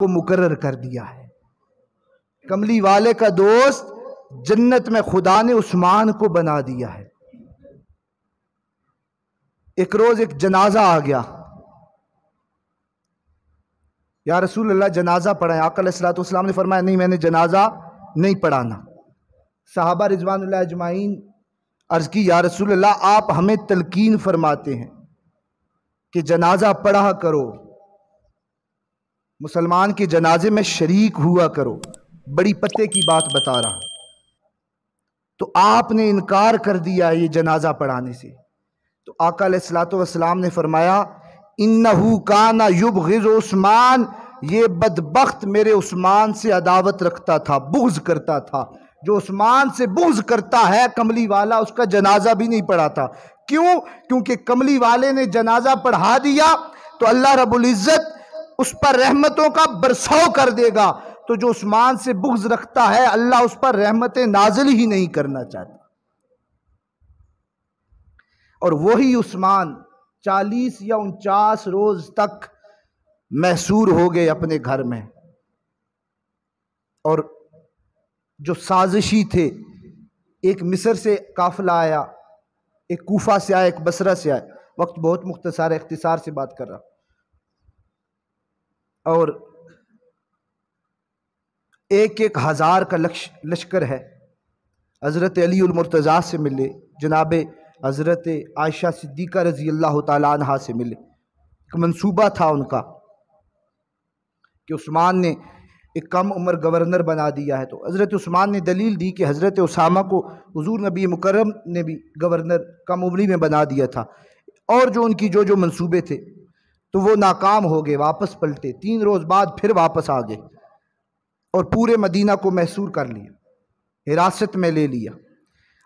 کو مقرر کر دیا ہے۔ کملی والے کا دوست جنت میں خدا نے عثمان کو بنا دیا ہے۔ ایک روز ایک جنازہ آ گیا، یا رسول اللہ جنازہ پڑھائیں۔ آقا علیہ الصلوۃ والسلام نے فرمایا نہیں، میں نے جنازہ نہیں پڑھانا۔ صحابہ رضوان اللہ اجمعین عرض کی یا رسول اللہ آپ ہمیں تلقین فرماتے ہیں کہ جنازہ پڑھا کرو، مسلمان کے جنازے میں شریک ہوا کرو، بڑی پتے کی بات بتا رہا، تو آپ نے انکار کر دیا یہ جنازہ پڑھانے سے۔ تو آقا علیہ الصلوۃ والسلام نے فرمایا انہو کان یبغض عثمان، یہ بدبخت میرے عثمان سے عداوت رکھتا تھا، بغض کرتا تھا۔ جو عثمان سے بغض کرتا ہے کملی والا اس کا جنازہ بھی نہیں پڑھا تھا۔ کیوں؟ کیونکہ کملی والے نے جنازہ پڑھا دیا تو اللہ رب العزت اس پر رحمتوں کا برساؤ کر دے گا۔ تو جو عثمان سے بغض رکھتا ہے اللہ اس پر رحمتیں نازل ہی نہیں کرنا چاہتا۔ اور وہی عثمان 40 یا 49 روز تک محصور ہو گئے اپنے گھر میں، اور جو سازشی تھے، ایک مصر سے قافلہ آیا، ایک کوفہ سے آیا، ایک بصرہ سے آیا، وقت بہت مختصر ہے، اختصار سے بات کر رہا، اور 1000 کا لشکر ہے۔ حضرت علی المرتضیٰ سے ملے، جناب حضرت عائشہ صدیقہ رضی اللہ تعالیٰ عنہ سے ملے۔ ایک منصوبہ تھا ان کا کہ عثمان نے ایک کم عمر گورنر بنا دیا ہے، تو حضرت عثمان نے دلیل دی کہ حضرت اسامہ کو حضور نبی مکرم نے بھی گورنر کم عمری میں بنا دیا تھا، اور جو ان کی جو منصوبے تھے تو وہ ناکام ہو گئے، واپس پلٹے۔ 3 روز بعد پھر واپس آ گئے اور پورے مدینہ کو محصور کر لیا، حراست میں لے لیا۔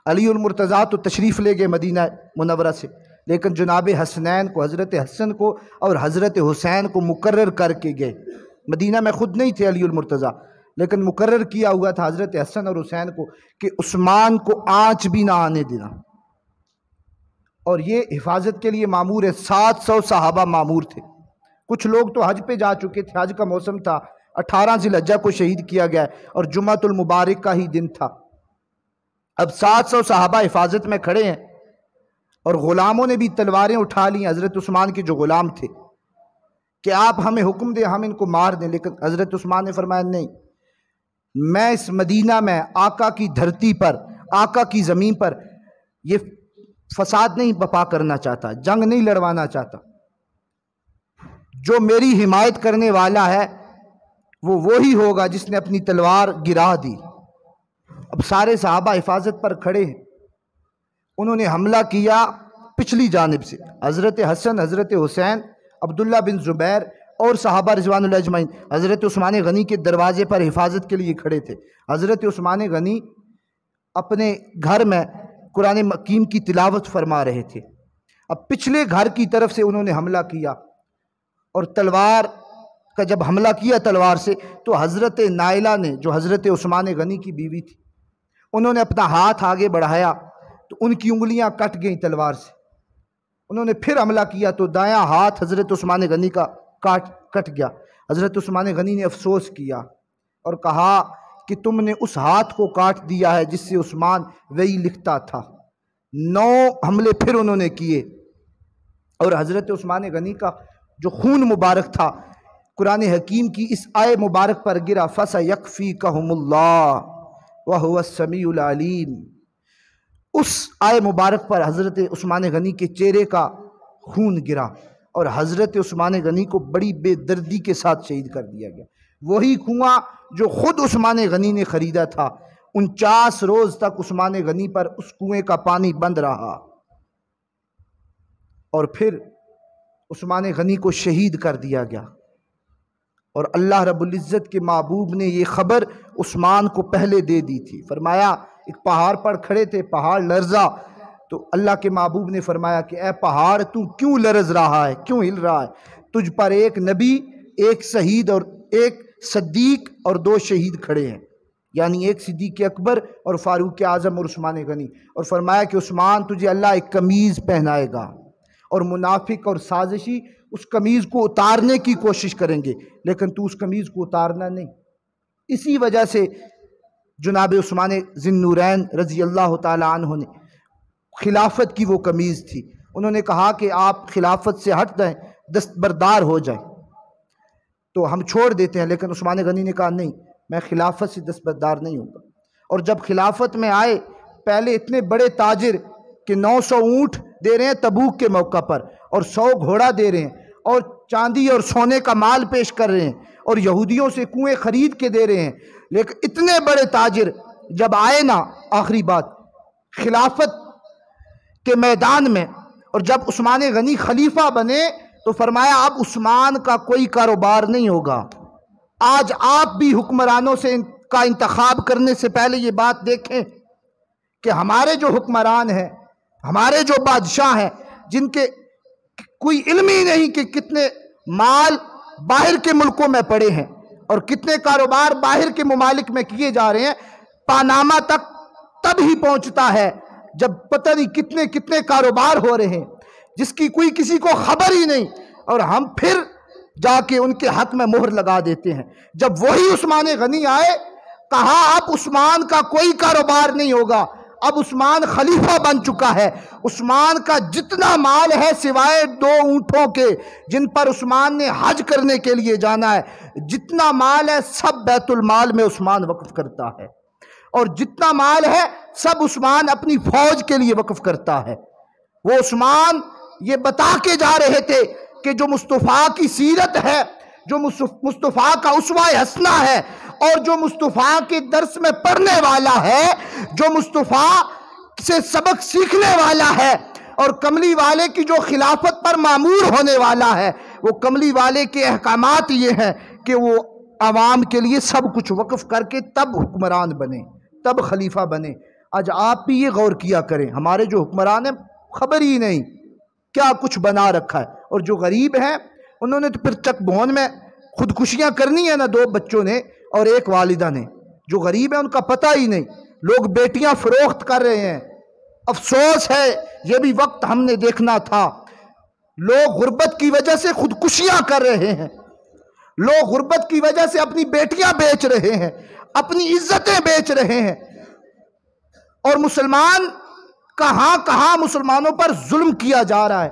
علی المرتضیٰ تو تشریف لے گئے مدینہ منورہ سے، لیکن جناب حسنین کو، حضرت حسن کو اور حضرت حسین کو مقرر کر کے گئے۔ مدینہ میں خود نہیں تھے علی المرتضیٰ، لیکن مقرر کیا ہوا تھا حضرت حسن اور حسین کو کہ عثمان کو آنچ بھی نہ آنے دینا۔ اور یہ حفاظت کے لیے معمور ہے، 700 صحابہ معمور تھے۔ کچھ لوگ تو حج پہ جا چکے تھے، حج کا موسم تھا، 18 ذی الحجہ کو شہید کیا گیا اور جمعۃ المبارک کا ہی دن تھا۔ اب 700 صحابہ حفاظت میں کھڑے ہیں، اور غلاموں نے بھی تلواریں اٹھا لی، حضرت عثمان کے جو غلام تھے، کہ آپ ہمیں حکم دیں ہم ان کو مار دیں۔ لیکن حضرت عثمان نے فرمایا نہیں، میں اس مدینہ میں آقا کی دھرتی پر، آقا کی زمین پر یہ فساد نہیں بپا کرنا چاہتا، جنگ نہیں لڑوانا چاہتا۔ جو میری حمایت کرنے والا ہے وہ وہی ہوگا جس نے اپنی تلوار گرا دی۔ اب سارے صحابہ حفاظت پر کھڑے ہیں، انہوں نے حملہ کیا پچھلی جانب سے۔ حضرت حسن، حضرت حسین، عبداللہ بن زبیر اور صحابہ رضوان اللہ اجمعین حضرت عثمان غنی کے دروازے پر حفاظت کے لیے کھڑے تھے۔ حضرت عثمان غنی اپنے گھر میں قرآن حکیم کی تلاوت فرما رہے تھے۔ اب پچھلے گھر کی طرف سے انہوں نے حملہ کیا، اور تلوار کا جب حملہ کیا تلوار سے، تو حضرت نائلہ نے، جو حضرت عثمان غنی کی بیوی تھی، انہوں نے اپنا ہاتھ آگے بڑھایا تو ان کی انگلیاں کٹ گئیں تلوار سے۔ انہوں نے پھر حملہ کیا تو دایاں ہاتھ حضرت عثمان غنی کا کٹ گیا۔ حضرت عثمان غنی نے افسوس کیا اور کہا کہ تم نے اس ہاتھ کو کاٹ دیا ہے جس سے عثمان وہی لکھتا تھا۔ 9 حملے پھر انہوں نے کیے، اور حضرت عثمان غنی کا جو خون مبارک تھا قرآن حکیم کی اس آئے مبارک پر گرا، فَسَيَكْفِيكَهُمُ اللَّهُ وَهُوَ السَّمِيعُ الْعَلِيمُ۔ اس آئے مبارک پر حضرت عثمان غنی کے چہرے کا خون گرا، اور حضرت عثمان غنی کو بڑی بے دردی کے ساتھ شہید کر دیا گیا۔ وہی کنواں جو خود عثمان غنی نے خریدا تھا، 49 روز تک عثمان غنی پر اس کنویں کا پانی بند رہا، اور پھر عثمان غنی کو شہید کر دیا گیا۔ اور اللہ رب العزت کے محبوب نے یہ خبر عثمان کو پہلے دے دی تھی۔ فرمایا ایک پہاڑ پر کھڑے تھے، پہاڑ لرزا، تو اللہ کے محبوب نے فرمایا کہ اے پہاڑ تو کیوں لرز رہا ہے، کیوں ہل رہا ہے؟ تجھ پر ایک نبی، ایک شہید اور ایک صدیق اور 2 شہید کھڑے ہیں، یعنی ایک صدیق اکبر اور فاروق اعظم اور عثمان غنی۔ اور فرمایا کہ عثمان تجھے اللہ ایک قمیض پہنائے گا، اور منافق اور سازشی اس قمیض کو اتارنے کی کوشش کریں گے، لیکن تو اس قمیض کو اتارنا نہیں۔ اسی وجہ سے جناب عثمان ذی النورین رضی اللہ تعالیٰ عنہ نے خلافت کی وہ قمیض تھی، انہوں نے کہا کہ آپ خلافت سے ہٹ جائیں، دستبردار ہو جائیں، تو ہم چھوڑ دیتے ہیں، لیکن عثمان غنی نے کہا نہیں، میں خلافت سے دستبردار نہیں ہوں گا۔ اور جب خلافت میں آئے، پہلے اتنے بڑے تاجر کہ 900 اونٹ دے رہے ہیں تبوک کے موقع پر، اور 100 گھوڑا دے رہے ہیں، اور چاندی اور سونے کا مال پیش کر رہے ہیں، اور یہودیوں سے کنویں خرید کے دے رہے ہیں، لیکن اتنے بڑے تاجر جب آئے نا، آخری بات خلافت کے میدان میں، اور جب عثمان غنی خلیفہ بنے تو فرمایا اب عثمان کا کوئی کاروبار نہیں ہوگا۔ آج آپ بھی حکمرانوں سے کا انتخاب کرنے سے پہلے یہ بات دیکھیں کہ ہمارے جو حکمران ہیں، ہمارے جو بادشاہ ہیں، جن کے کوئی علم ہی نہیں کہ کتنے مال باہر کے ملکوں میں پڑے ہیں اور کتنے کاروبار باہر کے ممالک میں کیے جا رہے ہیں، پاناما تک تب ہی پہنچتا ہے جب پتہ نہیں کتنے کتنے کاروبار ہو رہے ہیں جس کی کوئی کسی کو خبر ہی نہیں، اور ہم پھر جا کے ان کے حق میں مہر لگا دیتے ہیں۔ جب وہی عثمان غنی آئے، کہا اب عثمان کا کوئی کاروبار نہیں ہوگا، اب عثمان خلیفہ بن چکا ہے، عثمان کا جتنا مال ہے سوائے 2 اونٹوں کے جن پر عثمان نے حج کرنے کے لیے جانا ہے، جتنا مال ہے سب بیت المال میں عثمان وقف کرتا ہے، اور جتنا مال ہے سب عثمان اپنی فوج کے لیے وقف کرتا ہے۔ وہ عثمان یہ بتا کے جا رہے تھے کہ جو مصطفیٰ کی سیرت ہے، جو مصطفیٰ کا اسوہ حسنہ ہے، اور جو مصطفیٰ کے درس میں پڑھنے والا ہے، جو مصطفیٰ سے سبق سیکھنے والا ہے، اور کملی والے کی جو خلافت پر معمور ہونے والا ہے، وہ کملی والے کے احکامات یہ ہیں کہ وہ عوام کے لیے سب کچھ وقف کر کے تب حکمران بنے، تب خلیفہ بنے۔ آج آپ بھی یہ غور کیا کریں، ہمارے جو حکمران ہیں خبر ہی نہیں کیا کچھ بنا رکھا ہے، اور جو غریب ہیں انہوں نے تو پھر چک بہن میں خودکشیاں کرنی ہے نا، 2 بچوں نے اور 1 والدہ نے۔ جو غریب ہیں ان کا پتہ ہی نہیں، لوگ بیٹیاں فروخت کر رہے ہیں۔ افسوس ہے، یہ بھی وقت ہم نے دیکھنا تھا، لوگ غربت کی وجہ سے خودکشیاں کر رہے ہیں، لوگ غربت کی وجہ سے اپنی بیٹیاں بیچ رہے ہیں، اپنی عزتیں بیچ رہے ہیں، اور مسلمان کہاں کہاں مسلمانوں پر ظلم کیا جا رہا ہے۔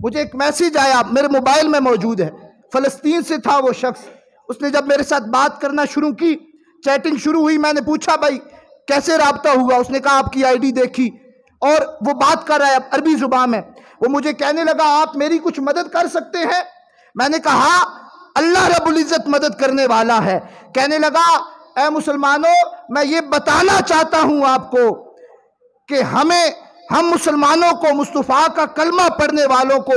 مجھے ایک میسیج آیا، میرے موبائل میں موجود ہے، فلسطین سے تھا وہ شخص، اس نے جب میرے ساتھ بات کرنا شروع کی، چیٹنگ شروع ہوئی، میں نے پوچھا بھائی کیسے رابطہ ہوا؟ اس نے کہا آپ کی ID دیکھی، اور وہ بات کر رہا ہے عربی زبان میں، وہ مجھے کہنے لگا آپ میری کچھ مدد کر سکتے ہیں؟ میں نے کہا اللہ رب العزت مدد کرنے والا ہے۔ کہنے لگا اے مسلمانوں، میں یہ بتانا چاہتا ہوں آپ کو کہ ہم مسلمانوں کو، مصطفیٰ کا کلمہ پڑھنے والوں کو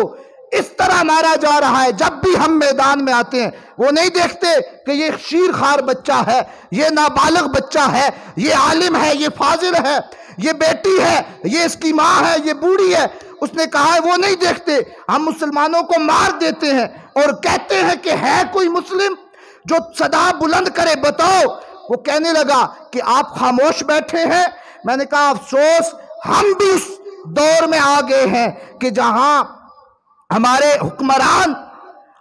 اس طرح مارا جا رہا ہے، جب بھی ہم میدان میں آتے ہیں وہ نہیں دیکھتے کہ یہ شیر خوار بچہ ہے، یہ نابالغ بچہ ہے، یہ عالم ہے، یہ فاضل ہے، یہ بیٹی ہے، یہ اس کی ماں ہے، یہ بوڑھی ہے۔ اس نے کہا ہے وہ نہیں دیکھتے، ہم مسلمانوں کو مار دیتے ہیں اور کہتے ہیں کہ ہے کوئی مسلم جو صدا بلند کرے، بتاؤ۔ وہ کہنے لگا کہ آپ خاموش بیٹھے ہیں۔ میں نے کہا افسوس، ہم بھی اس دور میں آ گئے ہیں کہ جہاں ہمارے حکمران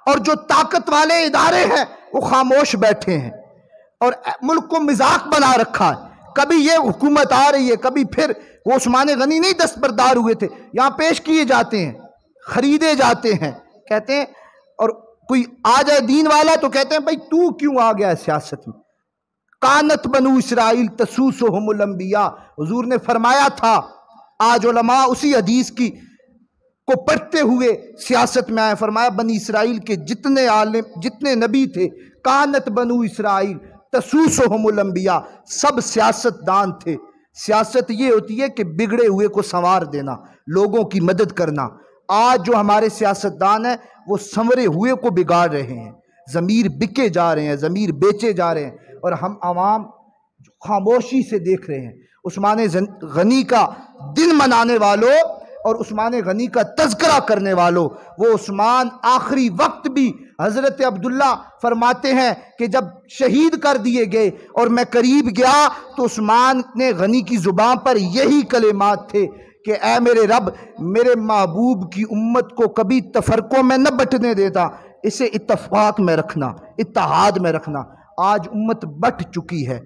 اور جو طاقت والے ادارے ہیں وہ خاموش بیٹھے ہیں اور ملک کو مذاق بنا رکھا ہے۔ کبھی یہ حکومت آ رہی ہے، کبھی پھر وہ عثمان غنی نہیں دستبردار ہوئے تھے، یہاں پیش کیے جاتے ہیں، خریدے جاتے ہیں، کہتے ہیں، اور کوئی آ جائے دین والا تو کہتے ہیں بھائی تو کیوں آ گیا ہے سیاست میں؟ کانت بنو اسرائیل تسوسہم الانبیاء، حضور نے فرمایا تھا۔ آج علماء اسی حدیث کی کو پڑھتے ہوئے سیاست میں آئے، فرمایا بنی اسرائیل کے جتنے عالم، جتنے نبی تھے، کانت بنو اسرائیل تسوسہم الانبیاء، سب سیاست دان تھے۔ سیاست یہ ہوتی ہے کہ بگڑے ہوئے کو سنوار دینا، لوگوں کی مدد کرنا۔ آج جو ہمارے سیاست دان ہیں وہ سنورے ہوئے کو بگاڑ رہے ہیں، ضمیر بکے جا رہے ہیں، ضمیر بیچے جا رہے ہیں، اور ہم عوام خاموشی سے دیکھ رہے ہیں۔ عثمان غنی کا دن منانے والوں اور عثمان غنی کا تذکرہ کرنے والوں، وہ عثمان آخری وقت بھی، حضرت عبداللہ فرماتے ہیں کہ جب شہید کر دیے گئے اور میں قریب گیا تو عثمان نے غنی کی زبان پر یہی کلمات تھے کہ اے میرے رب میرے محبوب کی امت کو کبھی تفرقوں میں نہ بٹنے دیتا، اسے اتفاق میں رکھنا، اتحاد میں رکھنا۔ آج امت بٹ چکی ہے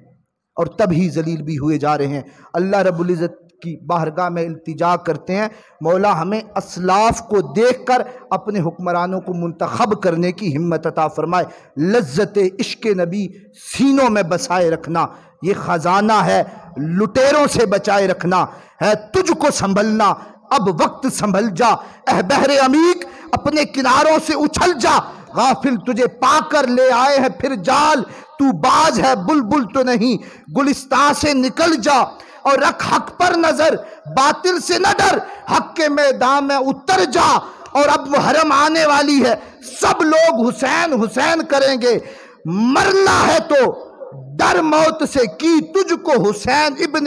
اور تب ہی ذلیل بھی ہوئے جا رہے ہیں۔ اللہ رب العزت کی بارگاہ میں التجا کرتے ہیں، مولا ہمیں اسلاف کو دیکھ کر اپنے حکمرانوں کو منتخب کرنے کی ہمت عطا فرمائے۔ لذت عشق نبی سینوں میں بسائے رکھنا، یہ خزانہ ہے، لٹیروں سے بچائے رکھنا ہے تجھ کو سنبھلنا، اب وقت سنبھل جا اے بحر عمیق، اپنے کناروں سے اچھل جا، غافل تجھے پا کر لے آئے ہیں پھر جال، تو باز ہے بلبل تو نہیں، گلستان سے نکل جا اور رکھ حق پر نظر، باطل سے نہ ڈر، حق کے میدان میں اتر جا۔ اور اب محرم آنے والی ہے، سب لوگ حسین حسین کریں گے، مرنا ہے تو ڈر موت سے، کی تجھ کو حسین ابن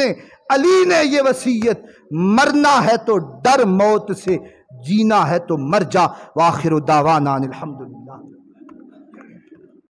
علی نے یہ وصیت، مرنا ہے تو ڈر موت سے، جینا ہے تو مر جا۔ وآخر دعوانا الحمدللہ۔